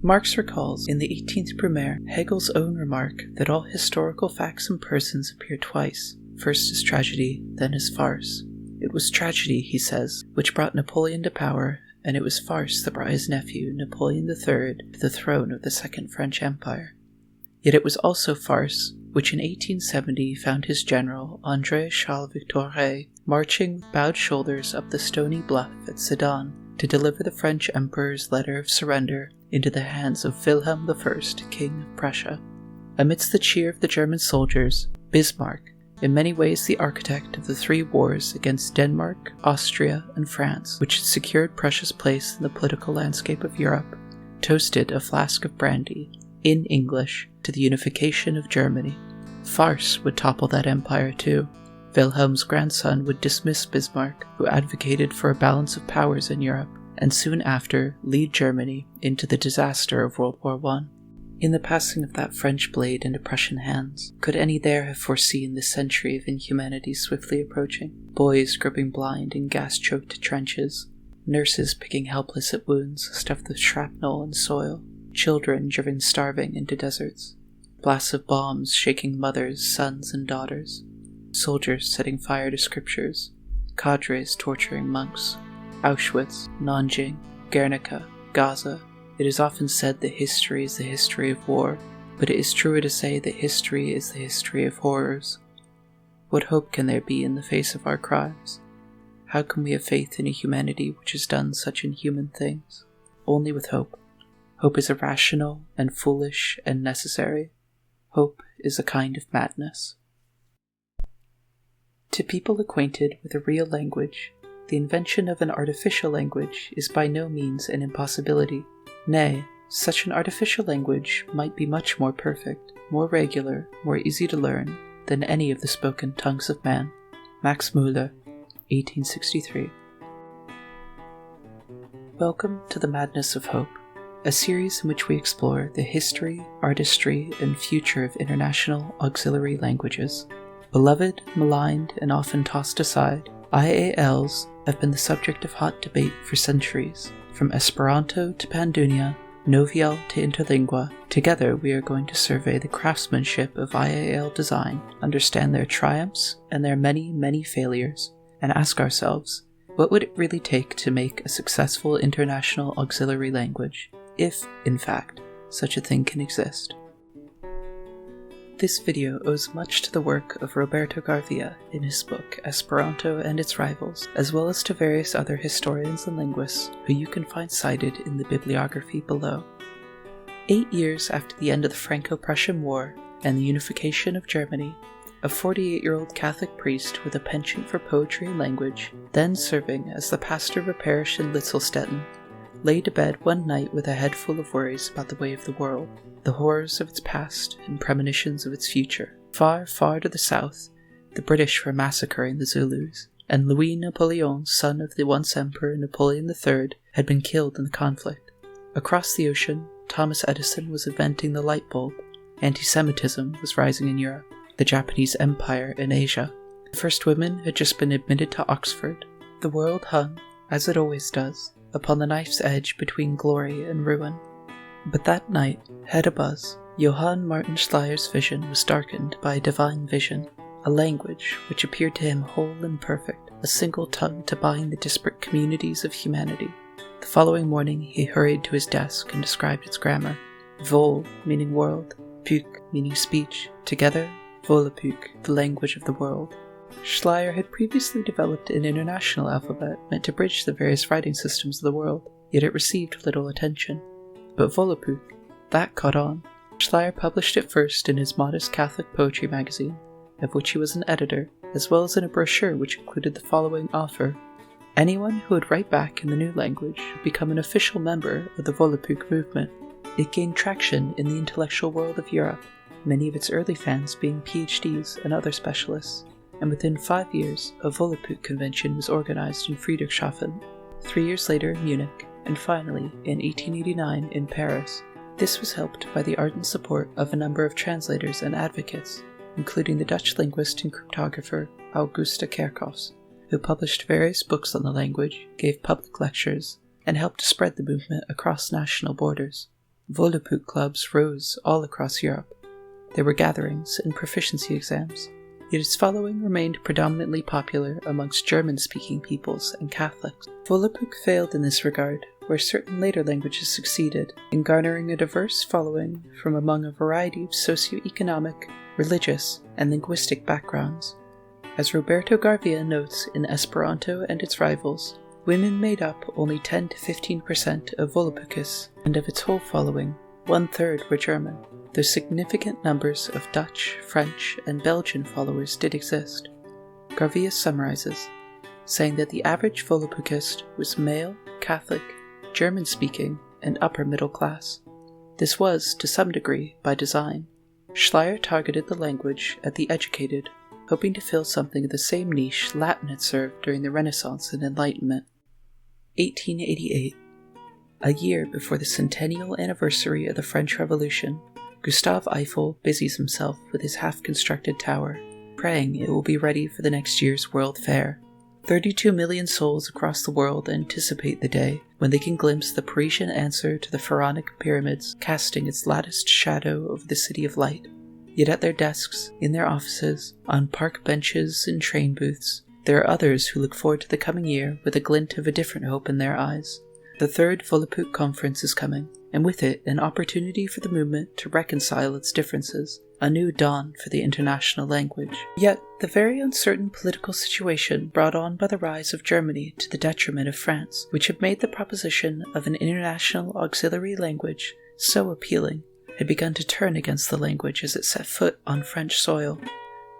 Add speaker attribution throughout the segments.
Speaker 1: Marx recalls in the 18th Brumaire Hegel's own remark that all historical facts and persons appear twice, first as tragedy, then as farce. It was tragedy, he says, which brought Napoleon to power, and it was farce that brought his nephew, Napoleon III, to the throne of the Second French Empire. Yet it was also farce which in 1870 found his general, André Charles Victor, marching with bowed shoulders up the stony bluff at Sedan to deliver the French Emperor's letter of surrender into the hands of Wilhelm I, King of Prussia. Amidst the cheer of the German soldiers, Bismarck, in many ways the architect of the three wars against Denmark, Austria, and France, which had secured Prussia's place in the political landscape of Europe, toasted a flask of brandy, in English, to the unification of Germany. Farce would topple that empire too. Wilhelm's grandson would dismiss Bismarck, who advocated for a balance of powers in Europe, and soon after lead Germany into the disaster of World War I. In the passing of that French blade into Prussian hands, could any there have foreseen the century of inhumanity swiftly approaching? Boys groping blind in gas-choked trenches, nurses picking helpless at wounds stuffed with shrapnel and soil, children driven starving into deserts, blasts of bombs shaking mothers, sons, and daughters, soldiers setting fire to scriptures, cadres torturing monks, Auschwitz, Nanjing, Guernica, Gaza. It is often said that history is the history of war, but it is truer to say that history is the history of horrors. What hope can there be in the face of our crimes? How can we have faith in a humanity which has done such inhuman things? Only with hope. Hope is irrational and foolish and necessary. Hope is a kind of madness. To people acquainted with a real language, the invention of an artificial language is by no means an impossibility. Nay, such an artificial language might be much more perfect, more regular, more easy to learn than any of the spoken tongues of man. Max Müller, 1863. Welcome to The Madness of Hope, a series in which we explore the history, artistry, and future of international auxiliary languages. Beloved, maligned, and often tossed aside, IALs have been the subject of hot debate for centuries. From Esperanto to Pandunia, Novial to Interlingua, together we are going to survey the craftsmanship of IAL design, understand their triumphs and their many, many failures, and ask ourselves, what would it really take to make a successful international auxiliary language, if, in fact, such a thing can exist? This video owes much to the work of Roberto Garvia in his book Esperanto and Its Rivals, as well as to various other historians and linguists who you can find cited in the bibliography below. 8 years after the end of the Franco-Prussian War and the unification of Germany, a 48-year-old Catholic priest with a penchant for poetry and language, then serving as the pastor of a parish in Litzelstetten, lay to bed one night with a head full of worries about the way of the world, the horrors of its past and premonitions of its future. Far, far to the south, the British were massacring the Zulus, and Louis Napoleon, son of the once Emperor Napoleon III, had been killed in the conflict. Across the ocean, Thomas Edison was inventing the light bulb. Anti-Semitism was rising in Europe, the Japanese Empire in Asia. The first women had just been admitted to Oxford. The world hung, as it always does, upon the knife's edge between glory and ruin. But that night, head abuzz, Johann Martin Schleyer's vision was darkened by a divine vision, a language which appeared to him whole and perfect, a single tongue to bind the disparate communities of humanity. The following morning he hurried to his desk and described its grammar. Vol, meaning world, Pük, meaning speech, together, Volapük, the language of the world. Schleyer had previously developed an international alphabet meant to bridge the various writing systems of the world, yet it received little attention. But Volapük, that caught on. Schleyer published it first in his modest Catholic poetry magazine, of which he was an editor, as well as in a brochure which included the following offer. Anyone who would write back in the new language would become an official member of the Volapük movement. It gained traction in the intellectual world of Europe, many of its early fans being PhDs and other specialists, and within 5 years a Volapük convention was organized in Friedrichshafen, 3 years later in Munich, and finally, in 1889, in Paris. This was helped by the ardent support of a number of translators and advocates, including the Dutch linguist and cryptographer Augusta Kerkhoffs, who published various books on the language, gave public lectures, and helped to spread the movement across national borders. Volapük clubs rose all across Europe. There were gatherings and proficiency exams, yet its following remained predominantly popular amongst German-speaking peoples and Catholics. Volapük failed in this regard, where certain later languages succeeded in garnering a diverse following from among a variety of socio-economic, religious, and linguistic backgrounds. As Roberto Garvia notes in Esperanto and its Rivals, women made up only 10 to 15% of Volapükists, and of its whole following, 1/3 were German, though significant numbers of Dutch, French, and Belgian followers did exist. Garvia summarizes, saying that the average Volapükist was male, Catholic, German-speaking, and upper middle class. This was, to some degree, by design. Schleyer targeted the language at the educated, hoping to fill something of the same niche Latin had served during the Renaissance and Enlightenment. 1888. A year before the centennial anniversary of the French Revolution, Gustave Eiffel busies himself with his half-constructed tower, praying it will be ready for the next year's World Fair. 32 million souls across the world anticipate the day when they can glimpse the Parisian answer to the pharaonic pyramids casting its latticed shadow over the City of Light. Yet at their desks, in their offices, on park benches and train booths, there are others who look forward to the coming year with a glint of a different hope in their eyes. The third Volapük conference is coming, and with it an opportunity for the movement to reconcile its differences, a new dawn for the international language. Yet, the very uncertain political situation brought on by the rise of Germany to the detriment of France, which had made the proposition of an international auxiliary language so appealing, had begun to turn against the language as it set foot on French soil.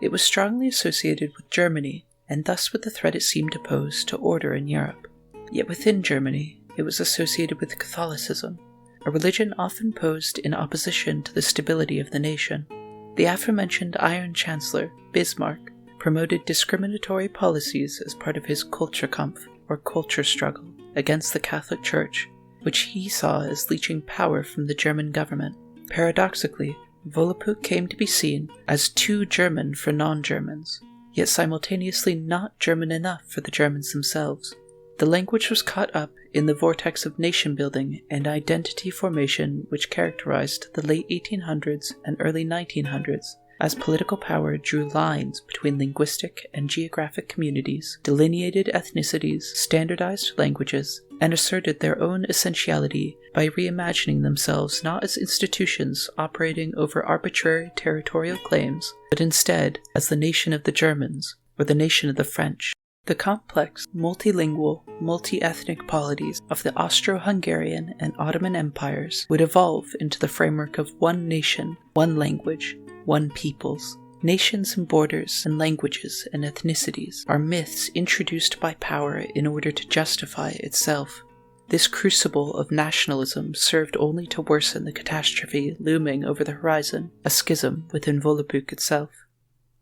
Speaker 1: It was strongly associated with Germany, and thus with the threat it seemed to pose to order in Europe. Yet within Germany, it was associated with Catholicism, a religion often posed in opposition to the stability of the nation. The aforementioned Iron Chancellor, Bismarck, promoted discriminatory policies as part of his Kulturkampf, or culture struggle, against the Catholic Church, which he saw as leeching power from the German government. Paradoxically, Volapük came to be seen as too German for non-Germans, yet simultaneously not German enough for the Germans themselves. The language was caught up in the vortex of nation-building and identity formation which characterized the late 1800s and early 1900s, as political power drew lines between linguistic and geographic communities, delineated ethnicities, standardized languages, and asserted their own essentiality by reimagining themselves not as institutions operating over arbitrary territorial claims, but instead as the nation of the Germans, or the nation of the French. The complex, multilingual, multi-ethnic polities of the Austro-Hungarian and Ottoman empires would evolve into the framework of one nation, one language, one peoples. Nations and borders and languages and ethnicities are myths introduced by power in order to justify itself. This crucible of nationalism served only to worsen the catastrophe looming over the horizon, a schism within Volapük itself.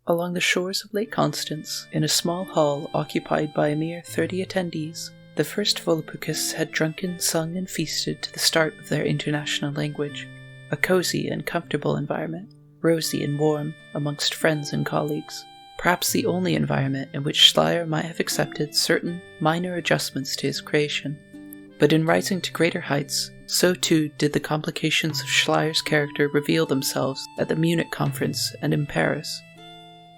Speaker 1: Along the shores of Lake Constance, in a small hall occupied by a mere 30 attendees, the first Volapükists had drunken, sung, and feasted to the start of their international language. A cozy and comfortable environment, rosy and warm, amongst friends and colleagues. Perhaps the only environment in which Schleyer might have accepted certain minor adjustments to his creation. But in rising to greater heights, so too did the complications of Schleyer's character reveal themselves at the Munich conference and in Paris.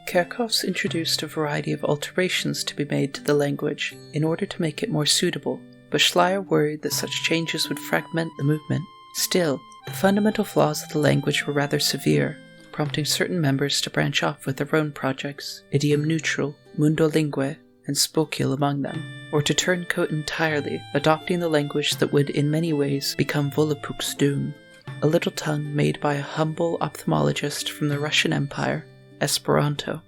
Speaker 1: Kerckhoffs introduced a variety of alterations to be made to the language in order to make it more suitable, but Schleyer worried that such changes would fragment the movement. Still, the fundamental flaws of the language were rather severe, prompting certain members to branch off with their own projects, idiom-neutral, mundolingue, and spokil among them, or to turncoat entirely, adopting the language that would in many ways become Volapük's doom, a little tongue made by a humble ophthalmologist from the Russian Empire, Esperanto.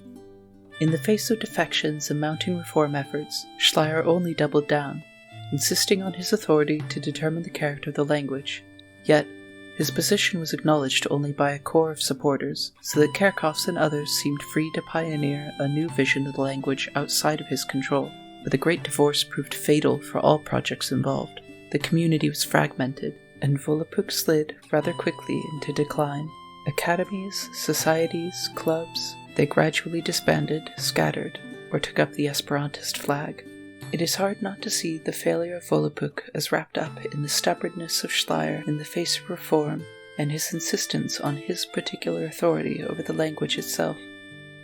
Speaker 1: In the face of defections and mounting reform efforts, Schleyer only doubled down, insisting on his authority to determine the character of the language. Yet, his position was acknowledged only by a core of supporters, so that Kerckhoffs and others seemed free to pioneer a new vision of the language outside of his control. But the Great Divorce proved fatal for all projects involved. The community was fragmented, and Volapük slid rather quickly into decline. Academies, societies, clubs, they gradually disbanded, scattered, or took up the Esperantist flag. It is hard not to see the failure of Volapük as wrapped up in the stubbornness of Schleyer in the face of reform and his insistence on his particular authority over the language itself.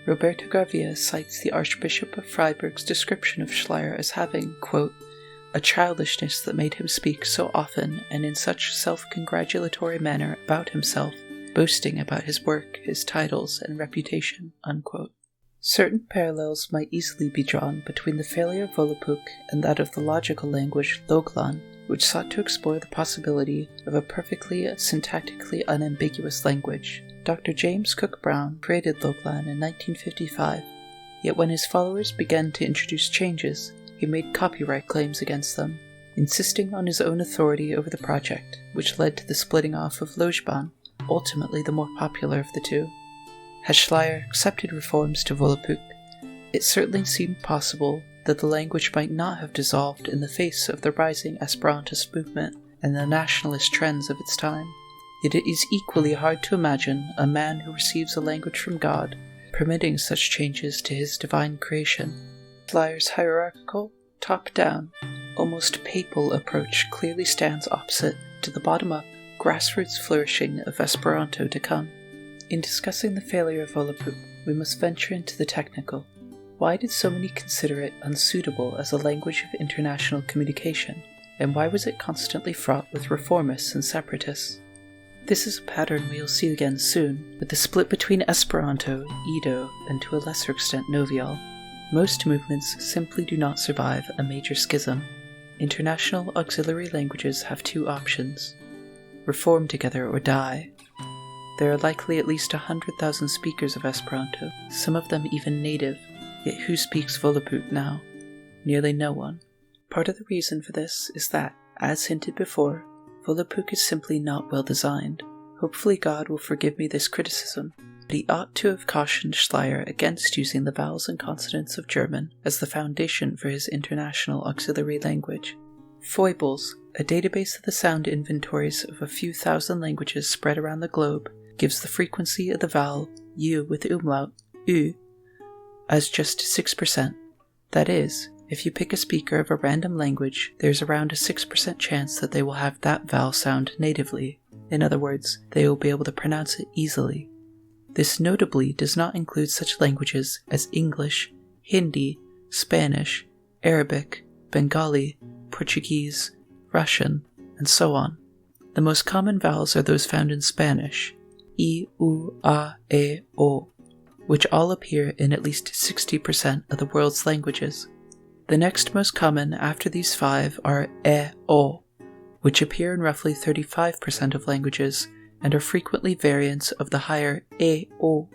Speaker 1: Roberto Garvia cites the Archbishop of Freiburg's description of Schleyer as having, quote, a childishness that made him speak so often and in such self-congratulatory manner about himself, boasting about his work, his titles, and reputation, unquote. Certain parallels might easily be drawn between the failure of Volapük and that of the logical language Loglan, which sought to explore the possibility of a perfectly syntactically unambiguous language. Dr. James Cook Brown created Loglan in 1955, yet when his followers began to introduce changes, he made copyright claims against them, insisting on his own authority over the project, which led to the splitting off of Lojban, ultimately the more popular of the two. Had Schleyer accepted reforms to Volapük, it certainly seemed possible that the language might not have dissolved in the face of the rising Esperantist movement and the nationalist trends of its time. Yet it is equally hard to imagine a man who receives a language from God permitting such changes to his divine creation. Schleyer's hierarchical, top-down, almost papal approach clearly stands opposite to the bottom-up, grassroots flourishing of Esperanto to come. In discussing the failure of Volapük, we must venture into the technical. Why did so many consider it unsuitable as a language of international communication, and why was it constantly fraught with reformists and separatists? This is a pattern we'll see again soon, with the split between Esperanto, Edo, and to a lesser extent Novial. Most movements simply do not survive a major schism. International auxiliary languages have two options: reform together or die. There are likely at least 100,000 speakers of Esperanto, some of them even native, yet who speaks Volapük now? Nearly no one. Part of the reason for this is that, as hinted before, Volapük is simply not well designed. Hopefully God will forgive me this criticism, but he ought to have cautioned Schleyer against using the vowels and consonants of German as the foundation for his international auxiliary language. Foibles, a database of the sound inventories of a few thousand languages spread around the globe, gives the frequency of the vowel U with umlaut, U, as just 6%. That is, if you pick a speaker of a random language, there's around a 6% chance that they will have that vowel sound natively. In other words, they will be able to pronounce it easily. This notably does not include such languages as English, Hindi, Spanish, Arabic, Bengali, Portuguese, Russian, and so on. The most common vowels are those found in Spanish, I, U, A, E, O, which all appear in at least 60% of the world's languages. The next most common after these five are E, O, which appear in roughly 35% of languages and are frequently variants of the higher E, O.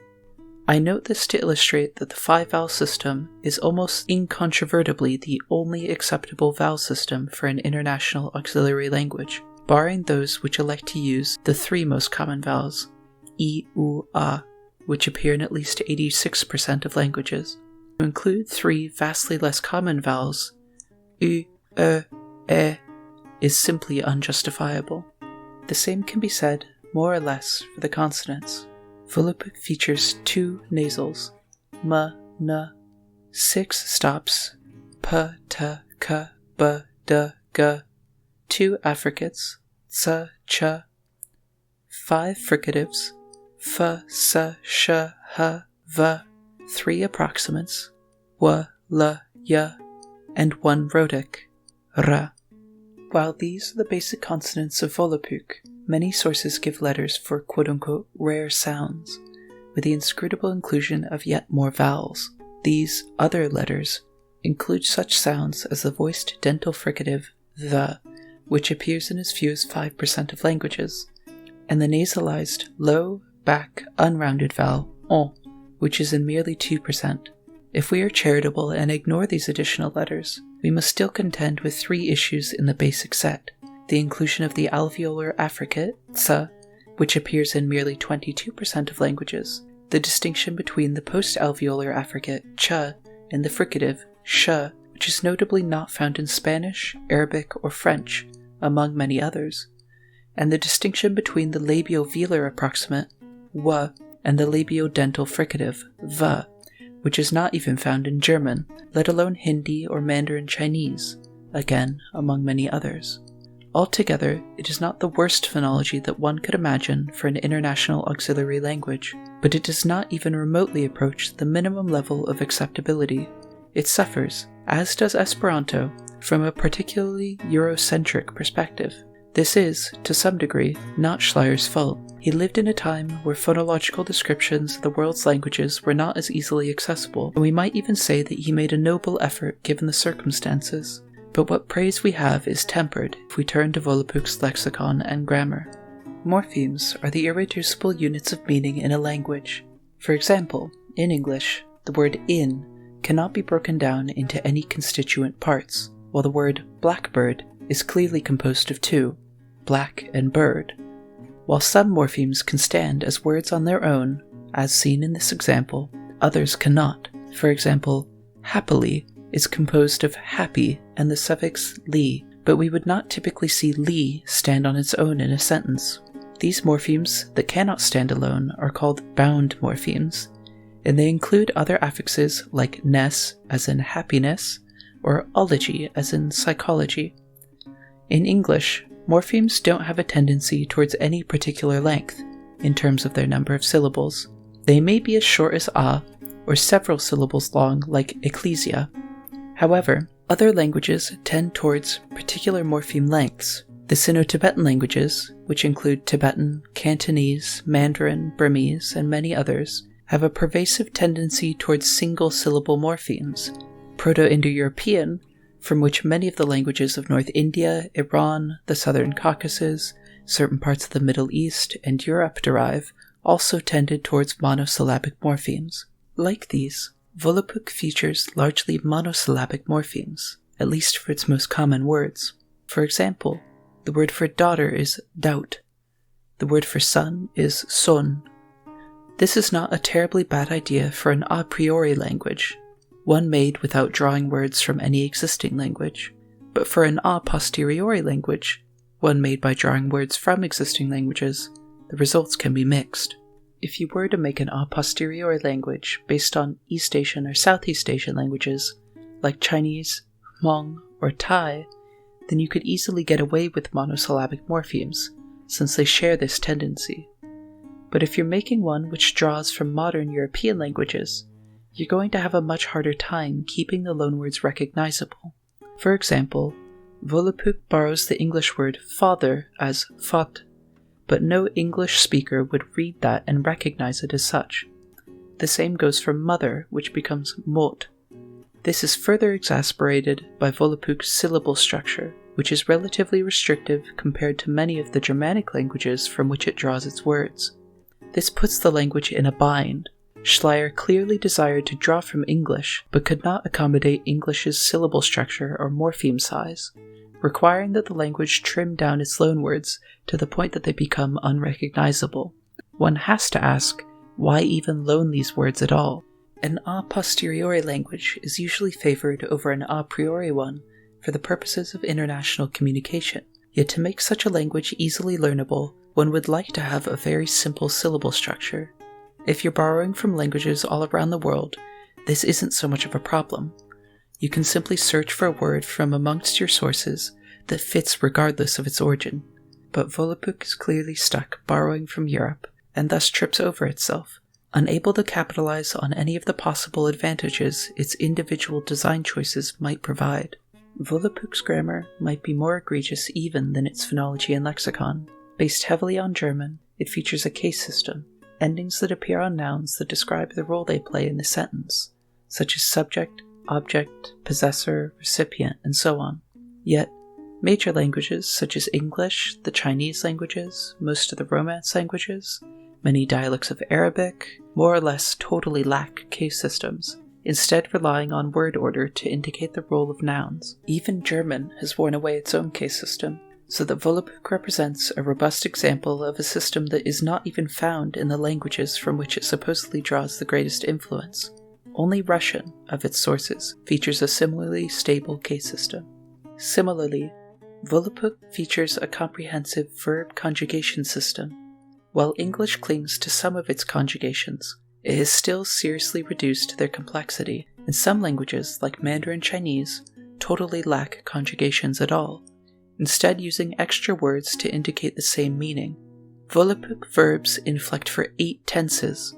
Speaker 1: I note this to illustrate that the five-vowel system is almost incontrovertibly the only acceptable vowel system for an international auxiliary language, barring those which elect to use the three most common vowels, I, U, A, which appear in at least 86% of languages. To include three vastly less common vowels, U, E, is simply unjustifiable. The same can be said, more or less, for the consonants. Volapük features two nasals, M, N, 6 stops, P, T, K, B, D, G, 2 affricates, C, Ch, 5 fricatives, F, S, Sh, H, V, 3 approximants, W, L, Y, and 1 rhotic, R. While these are the basic consonants of Volapük, many sources give letters for quote-unquote rare sounds, with the inscrutable inclusion of yet more vowels. These other letters include such sounds as the voiced dental fricative the, which appears in as few as 5% of languages, and the nasalized low, back, unrounded vowel on, which is in merely 2%. If we are charitable and ignore these additional letters, we must still contend with three issues in the basic set: the inclusion of the alveolar affricate, ts, which appears in merely 22% of languages, the distinction between the post-alveolar affricate, ch, and the fricative, sh, which is notably not found in Spanish, Arabic, or French, among many others, and the distinction between the labiovelar approximant, w, and the labiodental fricative, v, which is not even found in German, let alone Hindi or Mandarin Chinese, again, among many others. Altogether, it is not the worst phonology that one could imagine for an international auxiliary language, but it does not even remotely approach the minimum level of acceptability. It suffers, as does Esperanto, from a particularly Eurocentric perspective. This is, to some degree, not Schleier's fault. He lived in a time where phonological descriptions of the world's languages were not as easily accessible, and we might even say that he made a noble effort given the circumstances. But what praise we have is tempered if we turn to Volapük's lexicon and grammar. Morphemes are the irreducible units of meaning in a language. For example, in English, the word in cannot be broken down into any constituent parts, while the word blackbird is clearly composed of two, black and bird. While some morphemes can stand as words on their own, as seen in this example, others cannot. For example, happily is composed of happy and the suffix "ly," but we would not typically see "ly" stand on its own in a sentence. These morphemes that cannot stand alone are called bound morphemes, and they include other affixes like ness as in happiness, or ology as in psychology. In English, morphemes don't have a tendency towards any particular length, in terms of their number of syllables. They may be as short as a, or several syllables long like ecclesia. However, other languages tend towards particular morpheme lengths. The Sino-Tibetan languages, which include Tibetan, Cantonese, Mandarin, Burmese, and many others, have a pervasive tendency towards single-syllable morphemes. Proto-Indo-European, from which many of the languages of North India, Iran, the Southern Caucasus, certain parts of the Middle East, and Europe derive, also tended towards monosyllabic morphemes. Like these, Volapük features largely monosyllabic morphemes, at least for its most common words. For example, the word for daughter is daut. The word for son is son. This is not a terribly bad idea for an a priori language, one made without drawing words from any existing language, but for an a posteriori language, one made by drawing words from existing languages, the results can be mixed. If you were to make an a posteriori language based on East Asian or Southeast Asian languages, like Chinese, Hmong, or Thai, then you could easily get away with monosyllabic morphemes, since they share this tendency. But if you're making one which draws from modern European languages, you're going to have a much harder time keeping the loanwords recognizable. For example, Volapük borrows the English word father as fat, but no English speaker would read that and recognize it as such. The same goes for mother, which becomes mot. This is further exacerbated by Volapük's syllable structure, which is relatively restrictive compared to many of the Germanic languages from which it draws its words. This puts the language in a bind. Schleier clearly desired to draw from English, but could not accommodate English's syllable structure or morpheme size, requiring that the language trim down its loanwords to the point that they become unrecognizable. One has to ask, why even loan these words at all? An a posteriori language is usually favored over an a priori one for the purposes of international communication, yet to make such a language easily learnable, one would like to have a very simple syllable structure. If you're borrowing from languages all around the world, this isn't so much of a problem. You can simply search for a word from amongst your sources that fits regardless of its origin. But Volapük is clearly stuck borrowing from Europe, and thus trips over itself, unable to capitalize on any of the possible advantages its individual design choices might provide. Volapük's grammar might be more egregious even than its phonology and lexicon. Based heavily on German, it features a case system, endings that appear on nouns that describe the role they play in the sentence, such as subject, object, possessor, recipient, and so on. Yet, major languages such as English, the Chinese languages, most of the Romance languages, many dialects of Arabic, more or less totally lack case systems, instead relying on word order to indicate the role of nouns. Even German has worn away its own case system, so that Volapük represents a robust example of a system that is not even found in the languages from which it supposedly draws the greatest influence. Only Russian, of its sources, features a similarly stable case system. Similarly, Volapük features a comprehensive verb conjugation system. While English clings to some of its conjugations, it has still seriously reduced their complexity, and some languages, like Mandarin Chinese, totally lack conjugations at all, instead using extra words to indicate the same meaning. Volapük verbs inflect for 8 tenses: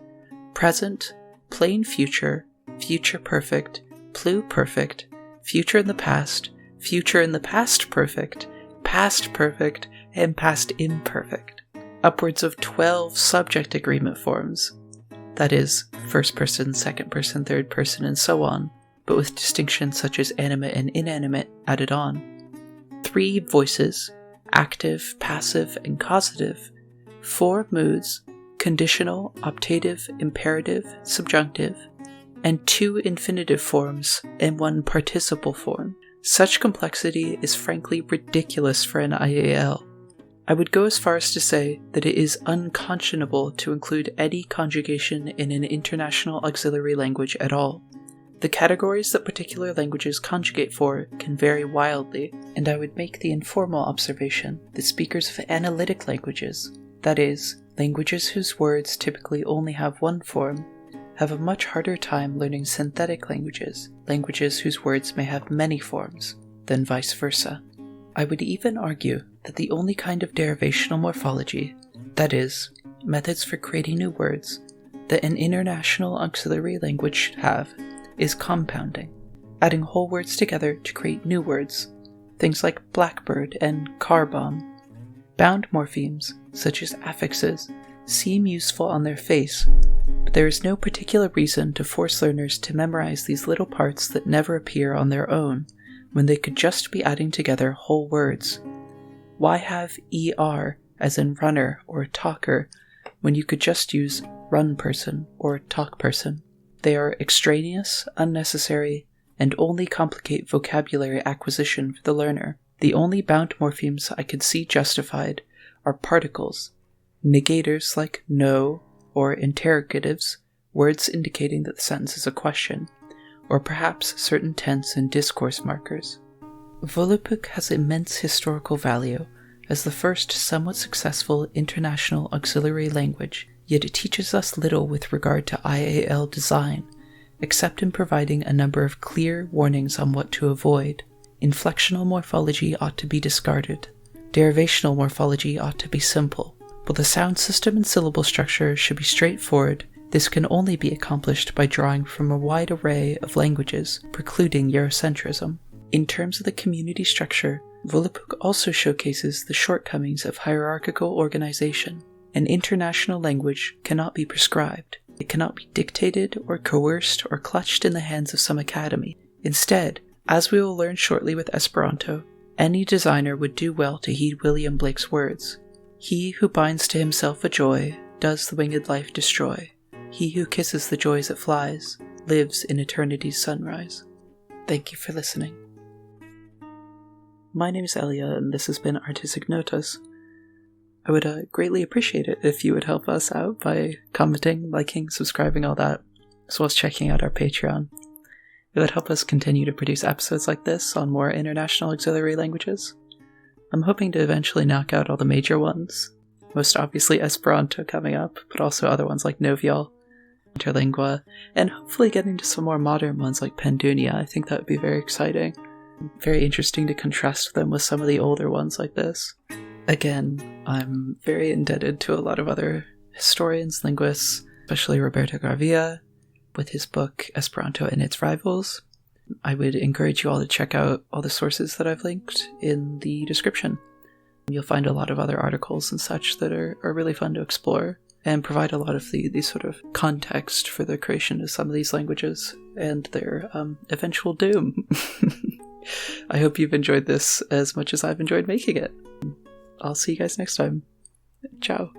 Speaker 1: present, plain future, future perfect, pluperfect, future in the past perfect, past perfect, and past imperfect. Upwards of 12 subject agreement forms, that is, first person, second person, third person, and so on, but with distinctions such as animate and inanimate added on. 3 voices, active, passive, and causative. 4 moods, conditional, optative, imperative, subjunctive, and 2 infinitive forms and 1 participle form. Such complexity is frankly ridiculous for an IAL. I would go as far as to say that it is unconscionable to include any conjugation in an international auxiliary language at all. The categories that particular languages conjugate for can vary wildly, and I would make the informal observation that speakers of analytic languages, that is, languages whose words typically only have one form, have a much harder time learning synthetic languages, languages whose words may have many forms, than vice versa. I would even argue that the only kind of derivational morphology, that is, methods for creating new words, that an international auxiliary language should have, is compounding, adding whole words together to create new words, things like blackbird and car bomb. Bound morphemes, such as affixes, seem useful on their face, but there is no particular reason to force learners to memorize these little parts that never appear on their own, when they could just be adding together whole words. Why have ER, as in runner or talker, when you could just use run person or talk person? They are extraneous, unnecessary, and only complicate vocabulary acquisition for the learner. The only bound morphemes I could see justified are particles, negators like no, or interrogatives, words indicating that the sentence is a question, or perhaps certain tense and discourse markers. Volapük has immense historical value as the first somewhat successful international auxiliary language, yet it teaches us little with regard to IAL design, except in providing a number of clear warnings on what to avoid. Inflectional morphology ought to be discarded. Derivational morphology ought to be simple. While the sound system and syllable structure should be straightforward, this can only be accomplished by drawing from a wide array of languages, precluding Eurocentrism. In terms of the community structure, Volapük also showcases the shortcomings of hierarchical organization. An international language cannot be prescribed. It cannot be dictated or coerced or clutched in the hands of some academy. Instead, as we will learn shortly with Esperanto, any designer would do well to heed William Blake's words. He who binds to himself a joy does the winged life destroy. He who kisses the joys it flies lives in eternity's sunrise. Thank you for listening. My name is Elia, and this has been Artistic Notas. I would greatly appreciate it if you would help us out by commenting, liking, subscribing, all that, as well as checking out our Patreon. It would help us continue to produce episodes like this on more international auxiliary languages. I'm hoping to eventually knock out all the major ones, most obviously Esperanto coming up, but also other ones like Novial, Interlingua, and hopefully getting to some more modern ones like Pandunia. I think that would be very exciting. Very interesting to contrast them with some of the older ones like this. Again, I'm very indebted to a lot of other historians, linguists, especially Roberto Garvia, with his book Esperanto and Its Rivals. I would encourage you all to check out all the sources that I've linked in the description. You'll find a lot of other articles and such that are really fun to explore and provide a lot of the sort of context for the creation of some of these languages and their eventual doom. I hope you've enjoyed this as much as I've enjoyed making it. I'll see you guys next time. Ciao.